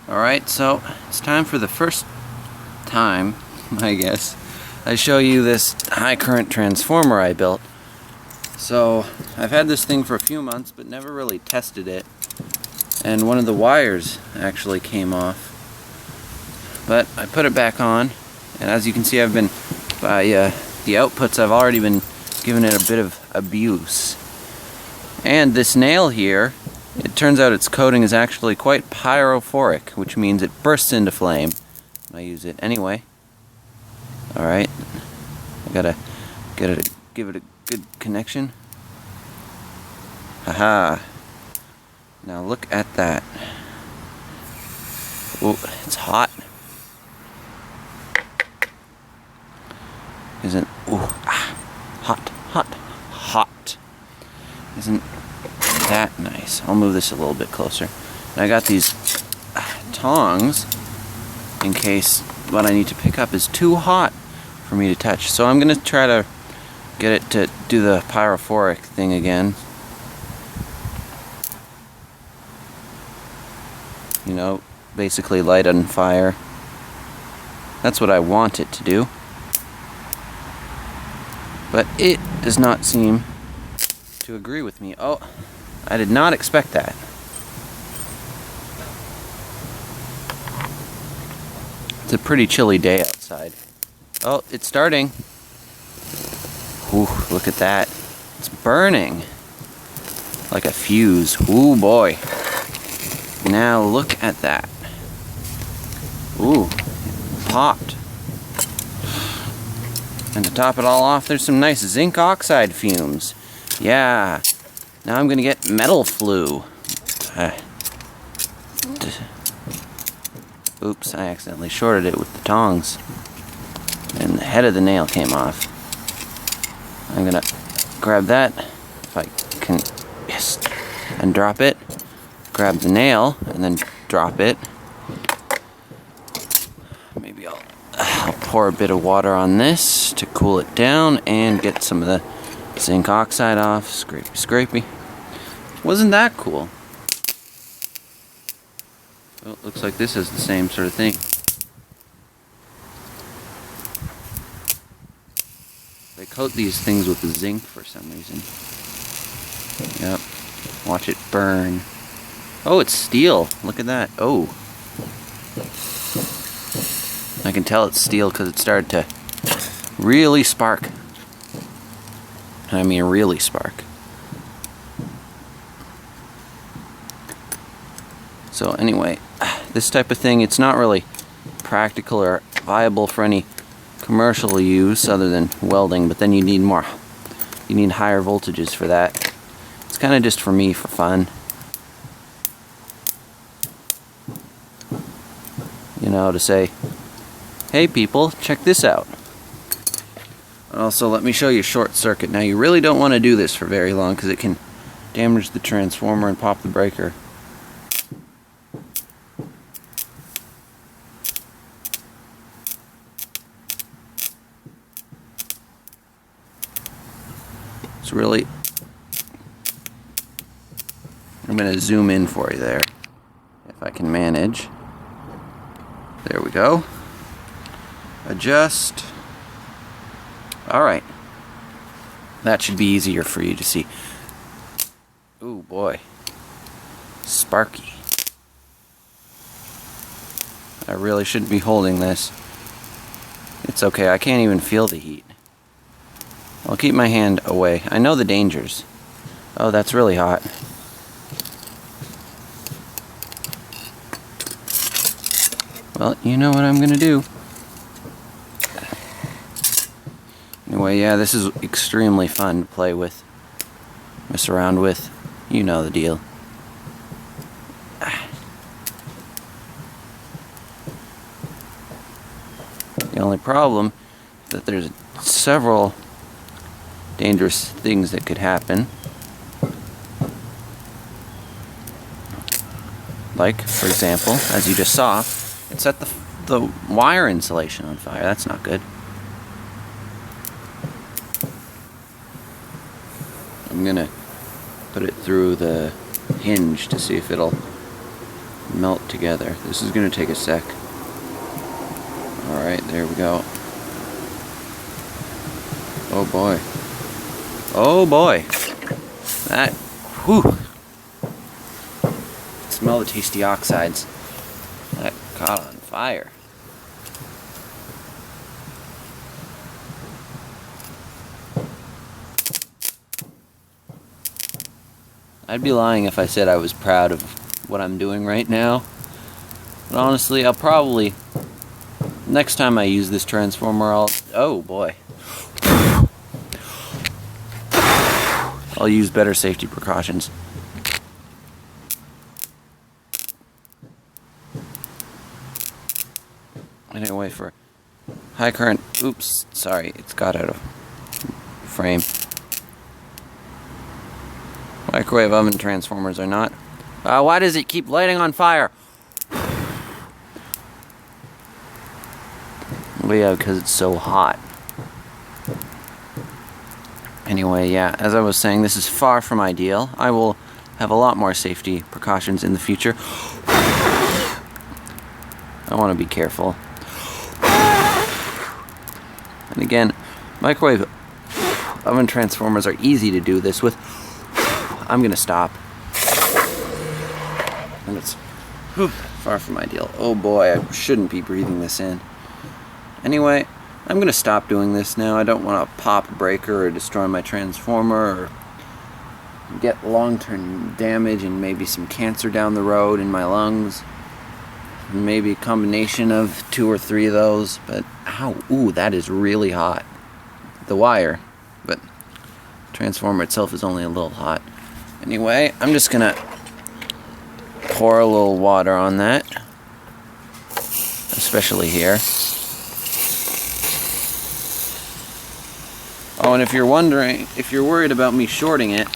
Alright, so it's time for the first time, I guess, I show you this high current transformer I built. So I've had this thing for a few months but never really tested it, and one of the wires actually came off. But I put it back on, and as you can see, I've been, by the outputs, I've already been giving it a bit of abuse. And this nail here, it turns out its coating is actually quite pyrophoric, which means it bursts into flame when I use it. Anyway, alright, I gotta give it a good connection. Haha. Now look at that. Oh, it's hot. Isn't, hot. Isn't that nice? I'll move this a little bit closer. And I got these tongs in case what I need to pick up is too hot for me to touch. So I'm gonna try to get it to do the pyrophoric thing again. You know, basically light on fire. That's what I want it to do. But it does not seem to agree with me. Oh, I did not expect that. It's a pretty chilly day outside. Oh, it's starting. Ooh, look at that. It's burning like a fuse. Ooh, boy. Now look at that. Ooh, popped. And to top it all off, there's some nice zinc oxide fumes. Yeah. Now I'm gonna get metal flu. Oops, I accidentally shorted it with the tongs. And the head of the nail came off. I'm gonna grab that, if I can, yes, and drop it. Grab the nail, and then drop it. Maybe I'll pour a bit of water on this to cool it down and get some of the zinc oxide off. Scrapey. Wasn't that cool? Well, looks like this is the same sort of thing. They coat these things with zinc for some reason. Yep. Watch it burn. Oh, it's steel. Look at that. Oh. I can tell it's steel because it started to really spark. I mean, really spark. So anyway, this type of thing, it's not really practical or viable for any commercial use other than welding, but then you need more. You need higher voltages for that. It's kind of just for me, for fun. You know, to say, hey people, check this out. And also, let me show you short circuit. Now, you really don't want to do this for very long because it can damage the transformer and pop the breaker. It's really, I'm going to zoom in for you there, if I can manage. There we go. Adjust. Alright. That should be easier for you to see. Ooh, boy. Sparky. I really shouldn't be holding this. It's okay, I can't even feel the heat. I'll keep my hand away. I know the dangers. Oh, that's really hot. Well, you know what I'm gonna do. Anyway, yeah, this is extremely fun to play with, mess around with. You know the deal. The only problem is that there's several dangerous things that could happen. Like, for example, as you just saw, it set the wire insulation on fire. That's not good. I'm gonna put it through the hinge to see if it'll melt together. This is going to take a sec. Alright, there we go. Oh boy. Oh boy. That, whew. Smell the tasty oxides. That caught on fire. I'd be lying if I said I was proud of what I'm doing right now. But honestly, I'll probably, next time I use this transformer, oh boy. I'll use better safety precautions. Anyway, for high current, oops, sorry, it's got out of frame. Microwave oven transformers are not. Why does it keep lighting on fire? Well, yeah, because it's so hot. Anyway, yeah, as I was saying, this is far from ideal. I will have a lot more safety precautions in the future. I want to be careful. And again, microwave oven transformers are easy to do this with. I'm gonna stop. And it's far from ideal. Oh boy, I shouldn't be breathing this in. Anyway, I'm gonna stop doing this now. I don't want to pop a breaker or destroy my transformer or get long-term damage and maybe some cancer down the road in my lungs. Maybe a combination of 2 or 3 of those, but ow, ooh, that is really hot. The wire, but the transformer itself is only a little hot. Anyway, I'm just gonna pour a little water on that, especially here. Oh, and if you're wondering, if you're worried about me shorting it,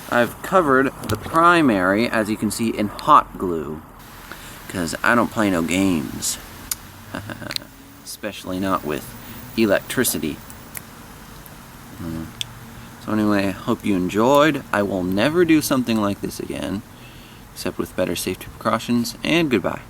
I've covered the primary, as you can see, in hot glue. Because I don't play no games. Especially not with electricity. So anyway, I hope you enjoyed. I will never do something like this again, except with better safety precautions, and goodbye.